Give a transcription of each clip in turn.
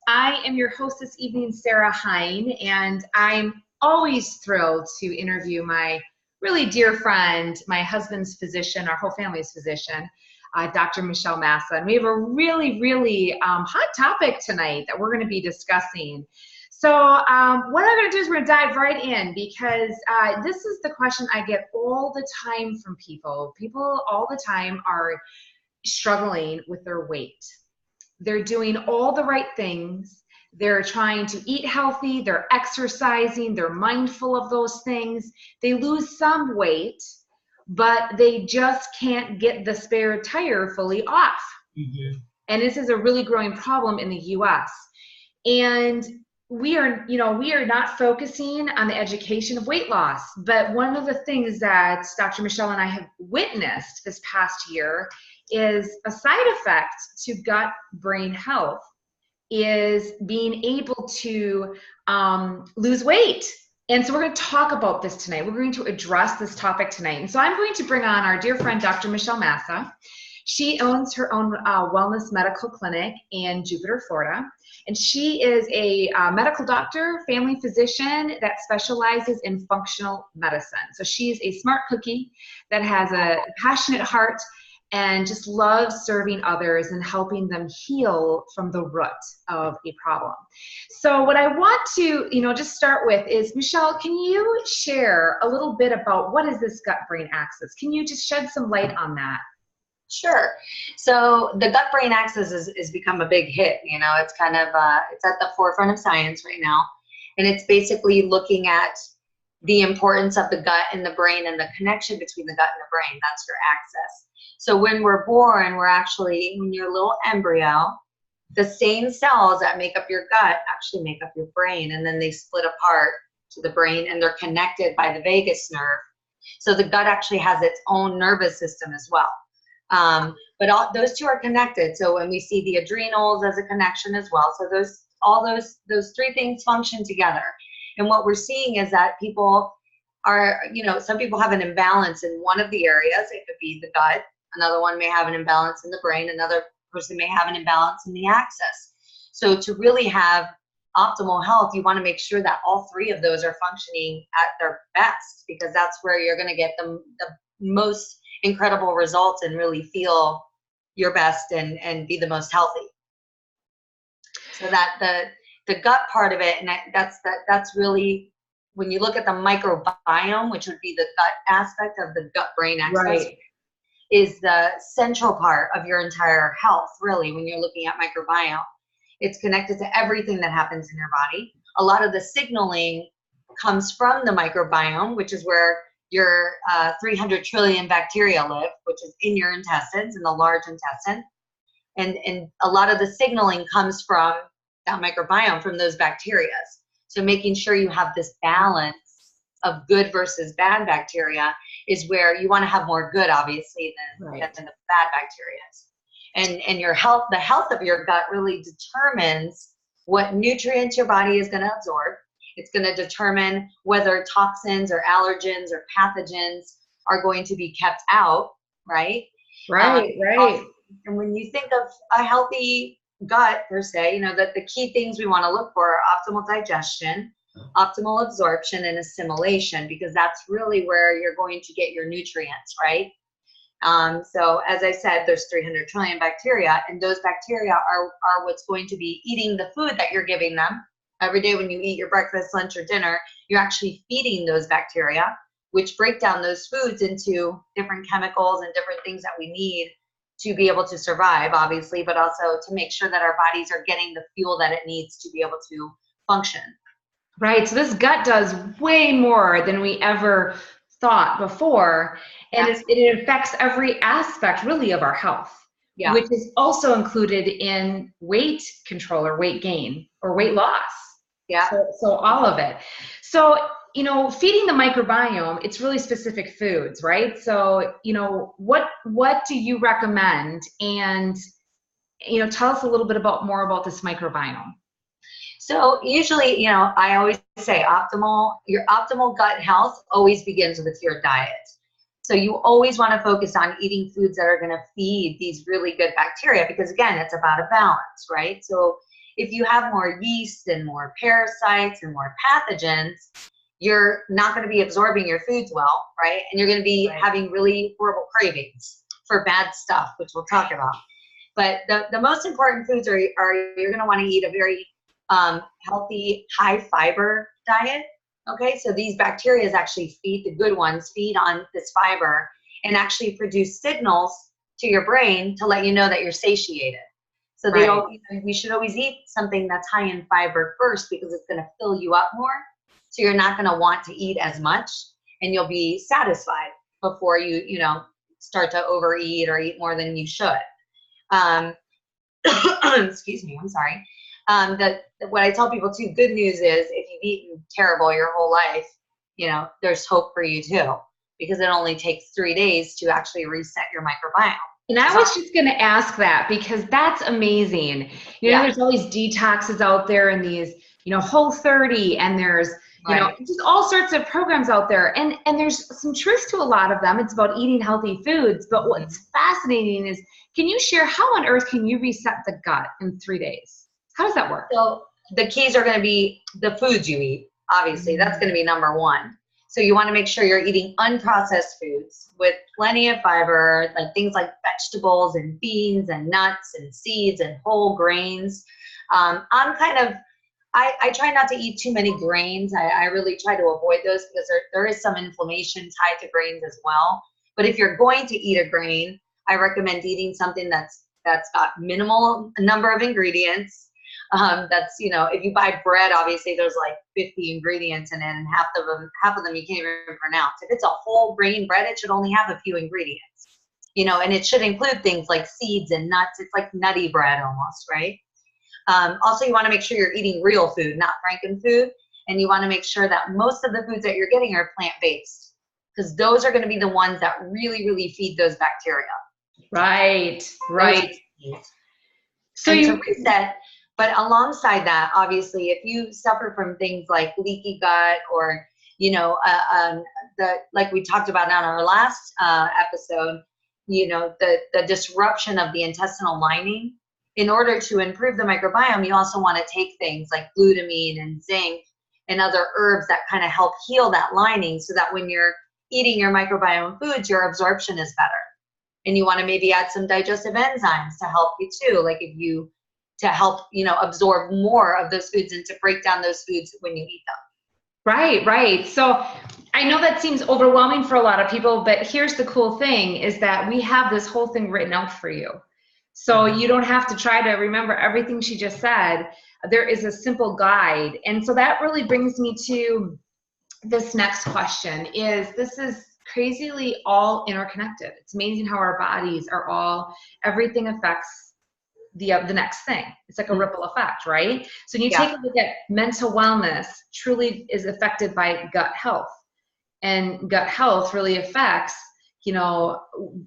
I am your host this evening, Sarah Hine, and I'm always thrilled to interview my really dear friend, my husband's physician, our whole family's physician, Dr. Michelle Massa. And we have a really hot topic tonight that we're going to be discussing. So what I'm going to do is we're going to dive right in because this is the question I get all the time from people. People all the time are struggling with their weight. They're doing all the right things. They're trying to eat healthy. They're exercising. They're mindful of those things. They lose some weight, but they just can't get the spare tire fully off. Mm-hmm. And this is a really growing problem in the US. And we are not focusing on the education of weight loss. But one of the things that Dr. Michelle and I have witnessed this past year is a side effect to gut-brain health is being able to lose weight. And so we're going to talk about this tonight. We're going to address this topic tonight. And so I'm going to bring on our dear friend, Dr. Michelle Massa. She owns her own wellness medical clinic in Jupiter, Florida. And she is a medical doctor, family physician that specializes in functional medicine. So she's a smart cookie that has a passionate heart and just loves serving others and helping them heal from the root of a problem. So what I want to, just start with is, Michelle, can you share a little bit about what is this gut-brain axis? Can you just shed some light on that? Sure. So the gut-brain axis is become a big hit. It's kind of, it's at the forefront of science right now. And it's basically looking at the importance of the gut and the brain and the connection between the gut and the brain. That's your axis. So when we're born, when you're a little embryo, the same cells that make up your gut actually make up your brain, and then they split apart to the brain, and they're connected by the vagus nerve. So the gut actually has its own nervous system as well. But those two are connected. So when we see the adrenals as a connection as well, so all those three things function together. And what we're seeing is that people are, some people have an imbalance in one of the areas. It could be the gut. Another one may have an imbalance in the brain. Another person may have an imbalance in the axis. So to really have optimal health, you want to make sure that all three of those are functioning at their best, because that's where you're going to get the most incredible results and really feel your best and be the most healthy. So that the gut part of it, and that's really, when you look at the microbiome, which would be the gut aspect of the gut-brain axis, right, is the central part of your entire health, really, when you're looking at microbiome. It's connected to everything that happens in your body. A lot of the signaling comes from the microbiome, which is where your 300 trillion bacteria live, which is in your intestines, in the large intestine. And a lot of the signaling comes from that microbiome, from those bacteria. So making sure you have this balance of good versus bad bacteria is where you want to have more good, obviously, than the bad bacteria. And your health, the health of your gut really determines what nutrients your body is going to absorb. It's going to determine whether toxins or allergens or pathogens are going to be kept out, right? Right. And when you think of a healthy gut, per se, that the key things we want to look for are optimal digestion, optimal absorption, and assimilation, because that's really where you're going to get your nutrients, right? So as I said, there's 300 trillion bacteria, and those bacteria are what's going to be eating the food that you're giving them. Every day when you eat your breakfast, lunch, or dinner, you're actually feeding those bacteria, which break down those foods into different chemicals and different things that we need to be able to survive, obviously, but also to make sure that our bodies are getting the fuel that it needs to be able to function. Right. So this gut does way more than we ever thought before. And it affects every aspect, really, of our health, which is also included in weight control or weight gain or weight loss. Yeah. So all of it. So, feeding the microbiome, it's really specific foods, right? So, what do you recommend? And, tell us a little bit more about this microbiome. So usually, I always say your optimal gut health always begins with your diet. So you always want to focus on eating foods that are going to feed these really good bacteria, because again, it's about a balance, right? So if you have more yeast and more parasites and more pathogens, you're not going to be absorbing your foods well, right? And you're going to be having really horrible cravings for bad stuff, which we'll talk about. But the most important foods are you're going to want to eat a very healthy, high fiber diet. Okay, so these bacteria actually feed, the good ones feed on this fiber and actually produce signals to your brain to let you know that you're satiated. So they you should always eat something that's high in fiber first, because it's going to fill you up more. So you're not going to want to eat as much, and you'll be satisfied before you start to overeat or eat more than you should. Excuse me, I'm sorry. What I tell people too, good news is if you've eaten terrible your whole life, there's hope for you too, because it only takes 3 days to actually reset your microbiome. And I was just going to ask that, because that's amazing. There's all these detoxes out there, and these, Whole30, and there's, just all sorts of programs out there. And there's some truth to a lot of them. It's about eating healthy foods. But what's fascinating is, can you share how on earth can you reset the gut in 3 days? How does that work? So the keys are going to be the foods you eat. Obviously, that's going to be number one. So you want to make sure you're eating unprocessed foods with plenty of fiber, like things like vegetables and beans and nuts and seeds and whole grains. I try not to eat too many grains. I really try to avoid those, because there is some inflammation tied to grains as well. But if you're going to eat a grain, I recommend eating something that's got minimal number of ingredients. If you buy bread, obviously there's like 50 ingredients in it, and half of them you can't even pronounce. If it's a whole grain bread, it should only have a few ingredients, and it should include things like seeds and nuts. It's like nutty bread almost, right? Also, you want to make sure you're eating real food, not Frankenfood. And you want to make sure that most of the foods that you're getting are plant-based, because those are going to be the ones that really, really feed those bacteria. Right. So to reset. But alongside that, obviously, if you suffer from things like leaky gut, or, like we talked about on our last episode, the disruption of the intestinal lining, in order to improve the microbiome, you also want to take things like glutamine and zinc and other herbs that kind of help heal that lining, so that when you're eating your microbiome foods, your absorption is better. And you want to maybe add some digestive enzymes to help you too, to help, absorb more of those foods and to break down those foods when you eat them. Right. So I know that seems overwhelming for a lot of people, but here's the cool thing, is that we have this whole thing written out for you. So you don't have to try to remember everything she just said. There is a simple guide. And so that really brings me to this next question. This is crazily all interconnected. It's amazing how our bodies are everything affects the next thing. It's like a ripple effect, right? So when you take a look at mental wellness, truly is affected by gut health, and gut health really affects,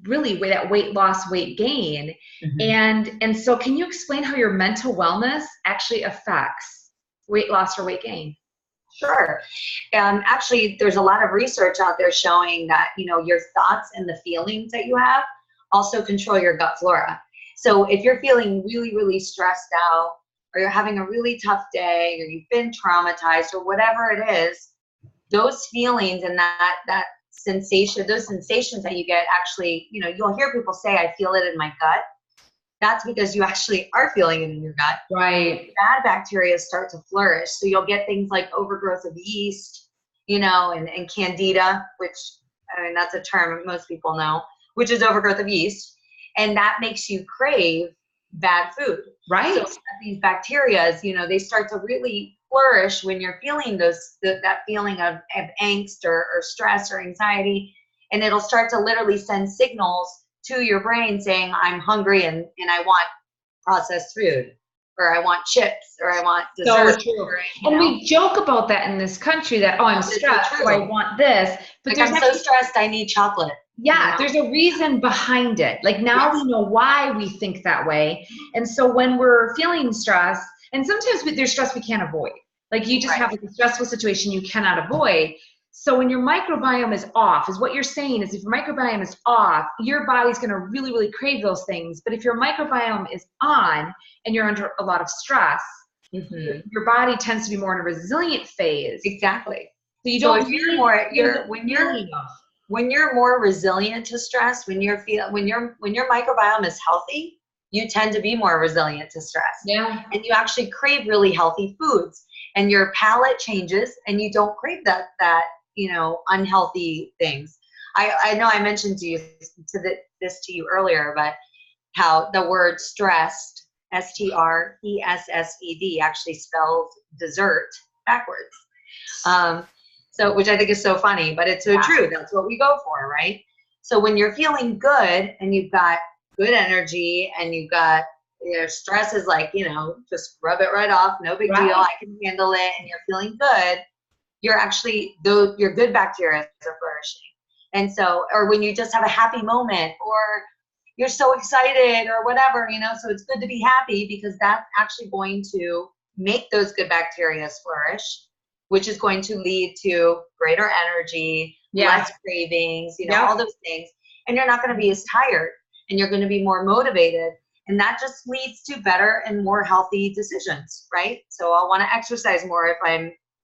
really that weight loss, weight gain. And so can you explain how your mental wellness actually affects weight loss or weight gain? Sure. Actually, there's a lot of research out there showing that, your thoughts and the feelings that you have also control your gut flora. So if you're feeling really, really stressed out, or you're having a really tough day, or you've been traumatized, or whatever it is, those feelings and that sensation, those sensations that you get, actually, you'll hear people say, I feel it in my gut. That's because you actually are feeling it in your gut. Right. Bad bacteria start to flourish. So you'll get things like overgrowth of yeast, and candida, which, that's a term most people know, which is overgrowth of yeast. And that makes you crave bad food. Right. So these bacteria, they start to really flourish when you're feeling that feeling of angst or stress or anxiety. And it'll start to literally send signals to your brain saying, I'm hungry and I want processed food, or I want chips, or I want dessert. So true. And we joke about that in this country, that, I'm stressed, so I want this. But I'm so stressed, I need chocolate. Yeah, there's a reason behind it. Like now we know why we think that way. And so when we're feeling stress, and sometimes there's stress we can't avoid. Like you just have a stressful situation you cannot avoid. So when your microbiome is off, is what you're saying is if your microbiome is off, your body's going to really, really crave those things. But if your microbiome is on and you're under a lot of stress, your body tends to be more in a resilient phase. Exactly. So you So don't if you're more, when you're more resilient to stress, when your microbiome is healthy, you tend to be more resilient to stress. Yeah. And you actually crave really healthy foods, and your palate changes, and you don't crave that unhealthy things. I know I mentioned this to you earlier, but how the word stressed, STRESSED, actually spells dessert backwards. So, which I think is so funny, but it's so true. That's what we go for, right? So when you're feeling good and you've got good energy and you've got, stress is like, just rub it right off. No big deal. I can handle it. And you're feeling good. You're actually, your good bacteria are flourishing. And so, or when you just have a happy moment, or you're so excited or whatever, so it's good to be happy, because that's actually going to make those good bacteria flourish, which is going to lead to greater energy, less cravings, all those things. And you're not going to be as tired, and you're going to be more motivated. And that just leads to better and more healthy decisions, right? So I'll want to exercise more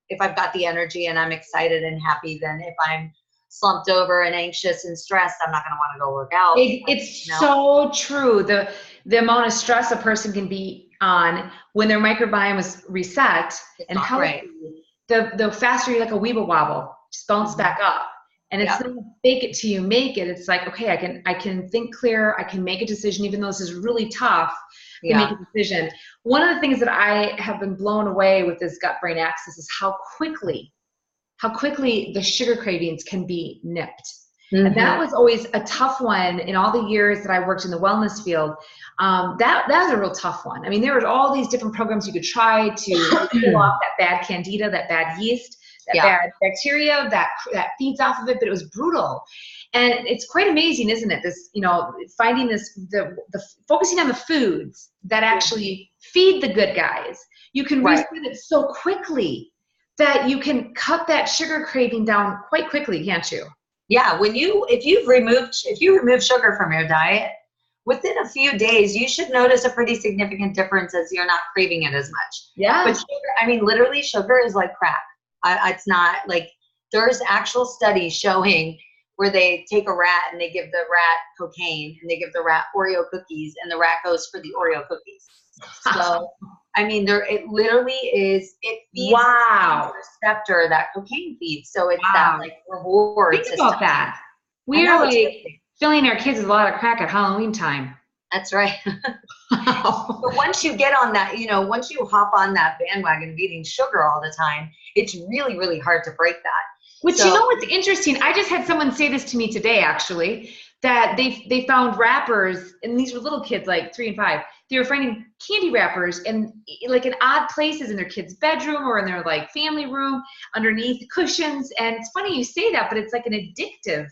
if I've got the energy and I'm excited and happy, than if I'm slumped over and anxious and stressed. I'm not going to want to go work out. It's so true. The amount of stress a person can be on when their microbiome is reset and healthy, the faster you're like a weeble wobble, just bounce back up. And it's not fake it till you make it. It's like, okay, I can think clear. I can make a decision, even though this is really tough to make a decision. One of the things that I have been blown away with this gut-brain axis is how quickly the sugar cravings can be nipped. And that was always a tough one in all the years that I worked in the wellness field. That was a real tough one. I mean, there were all these different programs you could try to pull off that bad candida, that bad yeast, that bad bacteria that feeds off of it, but it was brutal. And it's quite amazing, isn't it? This, finding the focusing on the foods that actually feed the good guys. You can reset it so quickly that you can cut that sugar craving down quite quickly, can't you? Yeah, if you remove sugar from your diet, within a few days, you should notice a pretty significant difference, as you're not craving it as much. Yeah. But sugar, literally, sugar is like crack. It's not like, there's actual studies showing where they take a rat and they give the rat cocaine and they give the rat Oreo cookies, and the rat goes for the Oreo cookies. So, it literally is, it feeds the receptor that cocaine feeds. So it's that like reward system. Think about that. We are filling our kids with a lot of crack at Halloween time. That's right. But once you get on that, once you hop on that bandwagon of eating sugar all the time, it's really, really hard to break that. Which, what's interesting, I just had someone say this to me today, actually, that they found wrappers, and these were little kids, like 3 and 5. They were finding candy wrappers in odd places in their kid's bedroom or in their family room, underneath cushions. And it's funny you say that, but it's like an addictive.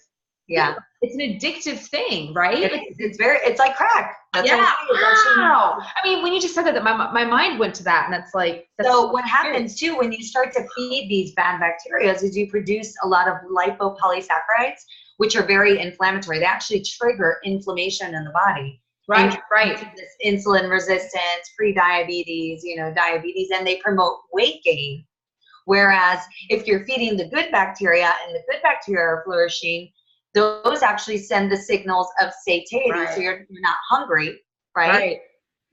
Yeah. It's an addictive thing, right? It's like crack. That's wow. When you just said that, my mind went to that, and that's so what happens too when you start to feed these bad bacteria is you produce a lot of lipopolysaccharides, which are very inflammatory. They actually trigger inflammation in the body. Right. This insulin resistance, pre-diabetes, diabetes, and they promote weight gain. Whereas if you're feeding the good bacteria and the good bacteria are flourishing, those actually send the signals of satiety. So you're not hungry, right?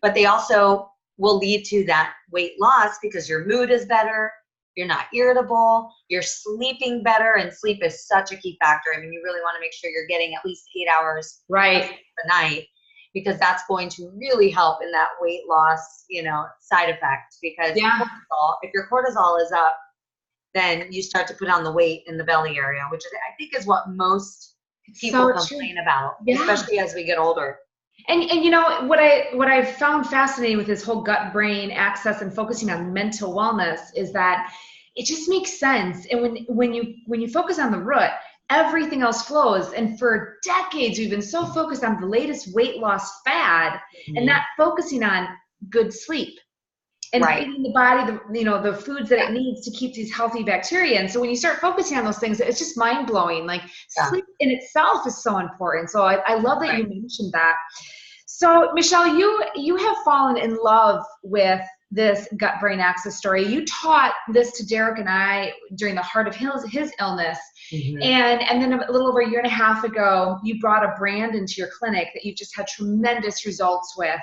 But they also will lead to that weight loss, because your mood is better, you're not irritable, you're sleeping better, and sleep is such a key factor. You really want to make sure you're getting at least 8 hours a night, because that's going to really help in that weight loss, side effect. Because if your cortisol is up, then you start to put on the weight in the belly area, which I think is what most people complain about, especially as we get older. And what I found fascinating with this whole gut-brain axis and focusing on mental wellness is that it just makes sense. And when you focus on the root, everything else flows. And for decades, we've been so focused on the latest weight loss fad and not focusing on good sleep. and Right. feeding the body the foods that it needs to keep these healthy bacteria. And so when you start focusing on those things, it's just mind blowing. Like Yeah. sleep in itself is so important. So I love that Right. you mentioned that. So Michelle, you have fallen in love with this gut-brain axis story. You taught this to Derek and I during the heart of his illness. Mm-hmm. And then a little over a year and a half ago, you brought a brand into your clinic that you've just had tremendous results with,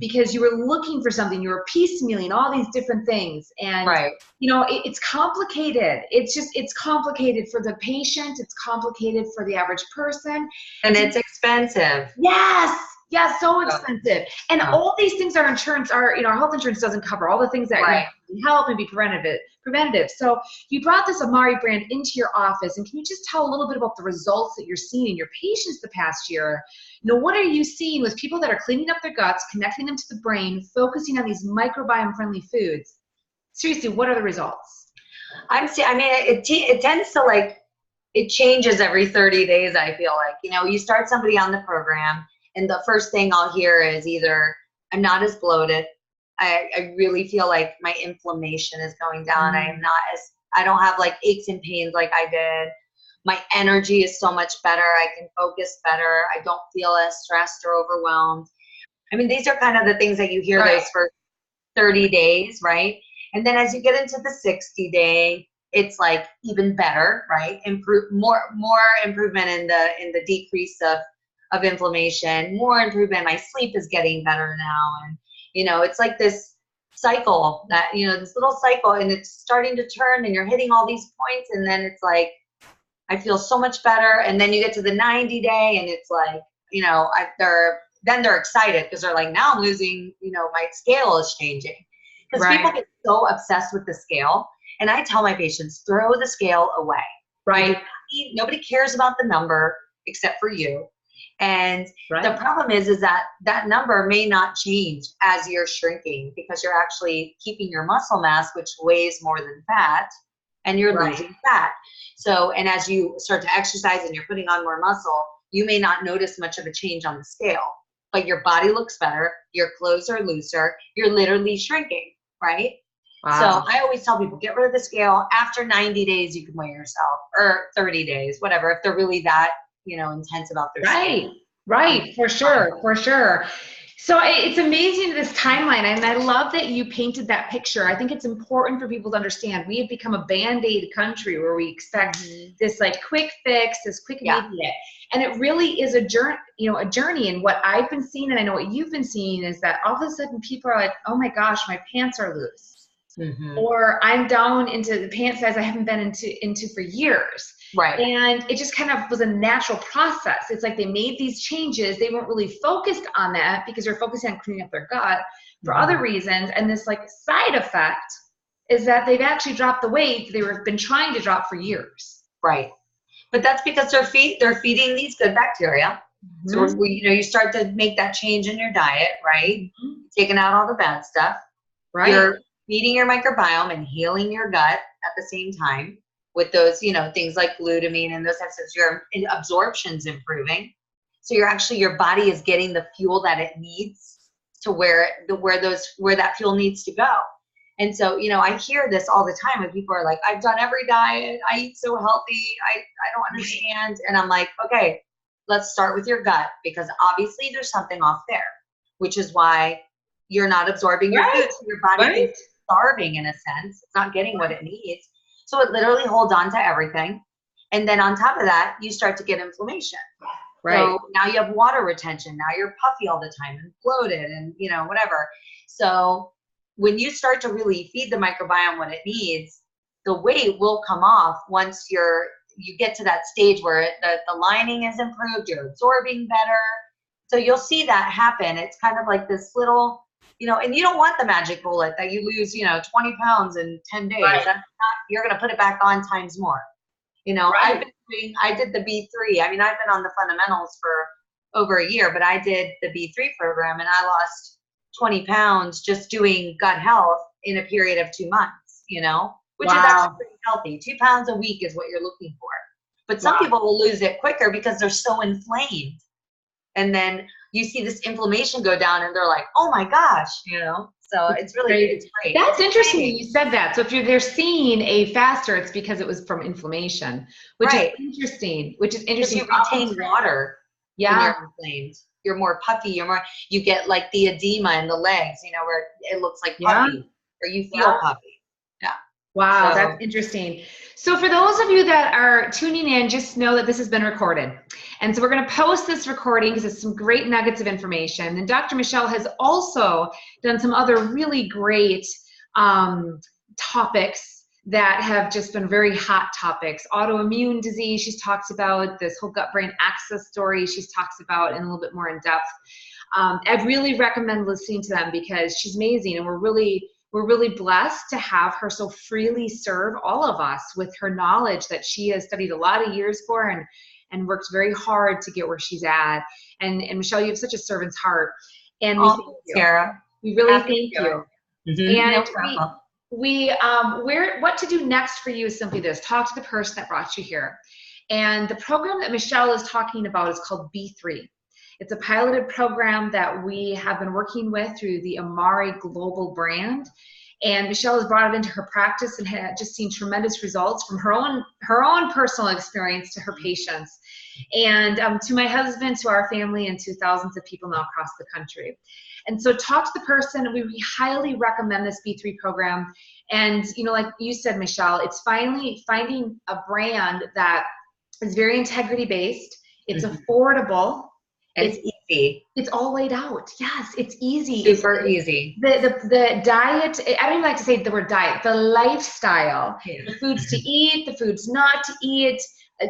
because you were looking for something. You were piecemealing all these different things. And, Right. it's complicated. It's complicated for the patient. It's complicated for the average person. And it's expensive. Yes. Yeah, so expensive. And all these things our health insurance doesn't cover, all the things that Right. help and be preventative. So you brought this Amari brand into your office, and can you just tell a little bit about the results that you're seeing in your patients the past year? What are you seeing with people that are cleaning up their guts, connecting them to the brain, focusing on these microbiome-friendly foods? Seriously, what are the results? It tends to it changes every 30 days, I feel like. You start somebody on the program, and the first thing I'll hear is either, I'm not as bloated. I really feel like my inflammation is going down. I don't have aches and pains like I did. My energy is so much better. I can focus better. I don't feel as stressed or overwhelmed. These are kind of the things that you hear those first 30 days, right? And then as you get into the 60-day, it's even better, right? More improvement in the decrease of inflammation, more improvement. My sleep is getting better now. And, it's like this cycle this little cycle, and it's starting to turn, and you're hitting all these points. And then it's I feel so much better. And then you get to the 90-day, and it's they're excited because they're now I'm losing, my scale is changing. Because people get so obsessed with the scale. And I tell my patients, throw the scale away. Right. Nobody cares about the number except for you. And the problem is that number may not change as you're shrinking, because you're actually keeping your muscle mass, which weighs more than fat, and you're losing fat. So, and as you start to exercise and you're putting on more muscle, you may not notice much of a change on the scale, but your body looks better, your clothes are looser, you're literally shrinking, right? Wow. So I always tell people, get rid of the scale. After 90 days, you can weigh yourself, or 30 days, whatever, if they're really that, intense about their scale. Right, for sure. So it's amazing, this timeline, and I love that you painted that picture. I think it's important for people to understand we have become a Band-Aid country where we expect this quick fix, this quick immediate. And it really is a journey. And what I've been seeing, and I know what you've been seeing, is that all of a sudden people are like, oh my gosh, my pants are loose. Or I'm down into the pant size I haven't been into for years. Right. And it just kind of was a natural process. It's like they made these changes. They weren't really focused on that because they're focusing on cleaning up their gut for other reasons. And this side effect is that they've actually dropped the weight they've been trying to drop for years. Right. But that's because they're feeding these good bacteria. So you start to make that change in your diet, right? Taking out all the bad stuff. Right. You're feeding your microbiome and healing your gut at the same time with those, things like glutamine and those types of things. Your absorption's improving. So your body is getting the fuel that it needs to where that fuel needs to go. And so, I hear this all the time when people are like, I've done every diet. I eat so healthy. I don't understand. And I'm like, okay, let's start with your gut, because obviously there's something off there, which is why you're not absorbing your food. So your body is starving in a sense. It's not getting what it needs. So it literally holds on to everything. And then on top of that, you start to get inflammation. Right. So now you have water retention. Now you're puffy all the time and bloated and, whatever. So when you start to really feed the microbiome what it needs, the weight will come off once you get to that stage where the lining is improved, you're absorbing better. So you'll see that happen. It's kind of like this little, and you don't want the magic bullet that you lose, 20 pounds in 10 days. That's not, you're going to put it back on times more. I did the B3. I've been on the fundamentals for over a year, but I did the B3 program, and I lost 20 pounds just doing gut health in a period of 2 months, which is actually pretty healthy. 2 pounds a week is what you're looking for. But some people will lose it quicker because they're so inflamed. And then you see this inflammation go down and they're like, oh my gosh, So So it's really, it's great. That's It's interesting that exciting. you said that. So if they're seeing a faster, it's because it was from inflammation, which is Right. interesting, which is Because interesting. you retain water when Yeah. you're inflamed. You're more puffy. You get like the edema in the legs, you know, where it looks like Yeah. puffy or you feel Yeah. puffy. Yeah. Wow, that's So, interesting. So for those of you that are tuning in, just know that this has been recorded. And so we're going to post this recording because it's some great nuggets of information. And Dr. Michelle has also done some other really great topics that have just been very hot topics. Autoimmune disease, she's talked about this whole gut-brain axis story. She's talked about in a little bit more in depth. I really recommend listening to them because she's amazing, and we're really blessed to have her so freely serve all of us with her knowledge that she has studied a lot of years for and worked very hard to get where she's at. And Michelle, you have such a servant's heart, and we thank you. Sarah, We really thank you. Mm-hmm. And No problem. what to do next for you is simply this: talk to the person that brought you here. And the program that Michelle is talking about is called B3. It's a piloted program that we have been working with through the Amari Global brand. And Michelle has brought it into her practice and had just seen tremendous results from her own personal experience to her patients, and to my husband, to our family, and to thousands of people now across the country. And so talk to the person. We highly recommend this B3 program. And, you know, like you said, Michelle, it's finally finding a brand that is very integrity based. It's affordable. It's easy. It's all laid out. Yes, it's easy. Super easy. The diet, I don't even like to say the word diet, the lifestyle, Yeah. the foods to eat, the foods not to eat,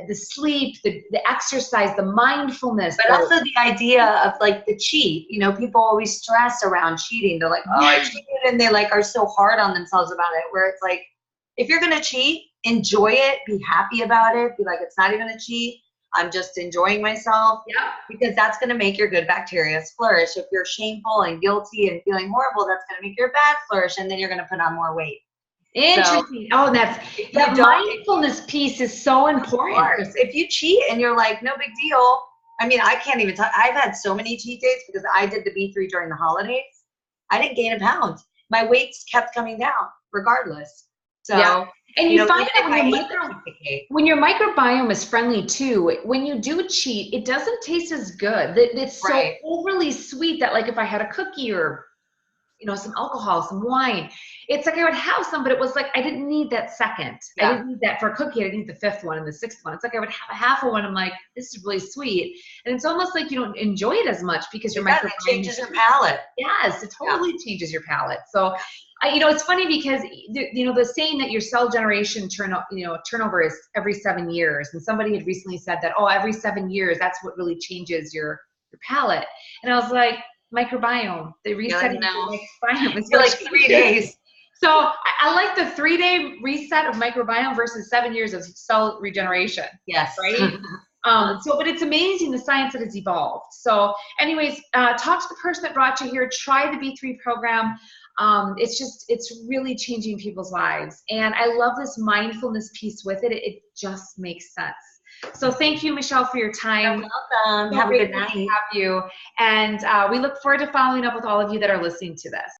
the sleep, the exercise, the mindfulness. But also the idea of like the cheat, you know, people always stress around cheating. They're like, oh, I cheated. And they like are so hard on themselves about it, where it's like, if you're going to cheat, enjoy it, be happy about it. Be like, it's not even a cheat. I'm just enjoying myself. Yeah. Because that's going to make your good bacteria flourish. If you're shameful and guilty and feeling horrible, that's going to make your bad flourish. And then you're going to put on more weight. Interesting. So, that mindfulness piece is so important. Of course. If you cheat and you're like, no big deal. I mean, I can't even talk. I've had so many cheat days because I did the B3 during the holidays. I didn't gain a pound. My weights kept coming down regardless. So, yeah. And you find that when your microbiome is friendly too, when you do cheat, it doesn't taste as good. It's so overly sweet that, like, if I had a cookie or, you know, some alcohol, some wine, it's like I would have some, but it was like I didn't need that second. I didn't need that for a cookie. I didn't need the fifth one and the sixth one. It's like I would have a half of one. I'm like, this is really sweet, and it's almost like you don't enjoy it as much because your microbiome changes your palate. Yes, it totally changes your palate. So, you know, it's funny because you know the saying that your cell generation turnover is every 7 years, and somebody had recently said that, oh, every 7 years, that's what really changes your palate, and I was like, microbiome, the resetting the microbiome is like 3 days. So I like the 3-day reset of microbiome versus 7 years of cell regeneration. Yes. Right. But it's amazing the science that has evolved. So anyways, talk to the person that brought you here. Try the B3 program. It's really changing people's lives. And I love this mindfulness piece with it. It just makes sense. So thank you, Michelle, for your time. You're welcome. Have a good night. Have you. And we look forward to following up with all of you that are listening to this.